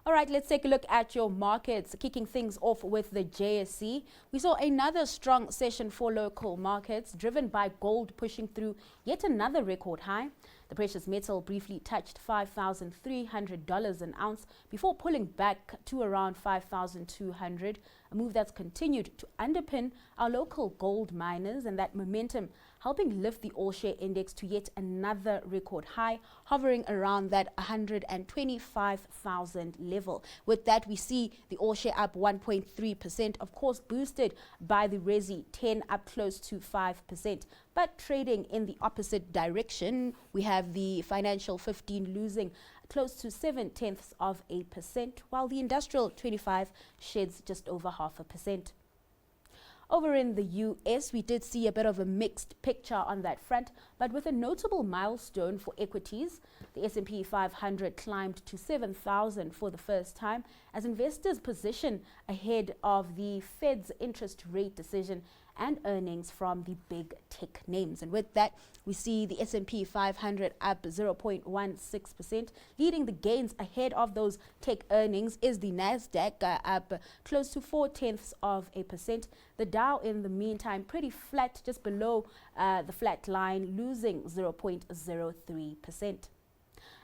All right, let's take a look at your markets, kicking things off with the JSE. We saw another strong session for local markets, driven by gold pushing through yet another record high. The precious metal briefly touched $5,300 an ounce before pulling back to around $5,200, a move that's continued to underpin our local gold miners, and that momentum helping lift the all-share index to yet another record high, hovering around that 125,000 level. With that, we see the all-share up 1.3%, of course boosted by the Resi 10 up close to 5%. But trading in the opposite direction, we have the Financial 15 losing close to 0.7%, while the Industrial 25 sheds just over 0.5%. Over in the US, we did see a bit of a mixed picture on that front, but with a notable milestone for equities. The S&P 500 climbed to 7,000 for the first time as investors position ahead of the Fed's interest rate decision and earnings from the big tech names. And with that, we see the S&P 500 up 0.16%. Leading the gains ahead of those tech earnings is the Nasdaq up close to 0.4%. The Dow, in the meantime, pretty flat, just below the flat line, losing 0.03%.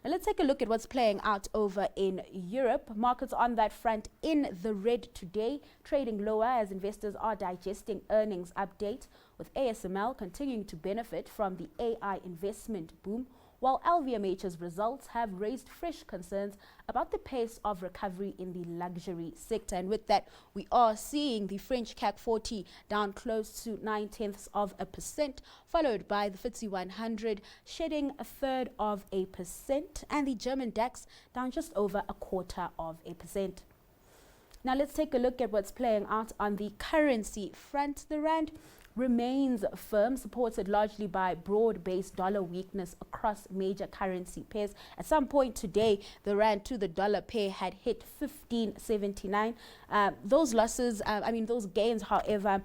Now let's take a look at what's playing out over in Europe. Markets on that front in the red today, trading lower as investors are digesting earnings update, with ASML continuing to benefit from the AI investment boom, while LVMH's results have raised fresh concerns about the pace of recovery in the luxury sector. And with that, we are seeing the French CAC 40 down close to 0.9%, followed by the FTSE 100 shedding 1/3%, and the German DAX down just over 0.25%. Now let's take a look at what's playing out on the currency front. The rand remains firm, supported largely by broad-based dollar weakness across major currency pairs. At some point today, the rand to the dollar pair had hit 15.79. Those losses, those gains, however,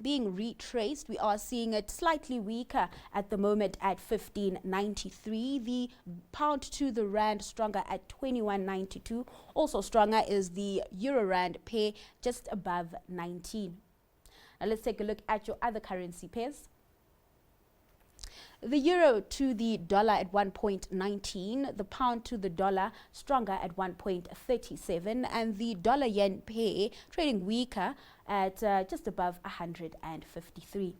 being retraced. We are seeing it slightly weaker at the moment at 15.93. The pound to the rand stronger at 21.92. Also stronger is the euro rand pair, just above 19. Now let's take a look at your other currency pairs. The euro to the dollar at 1.19, the pound to the dollar stronger at 1.37, and the dollar yen pair trading weaker at just above 153.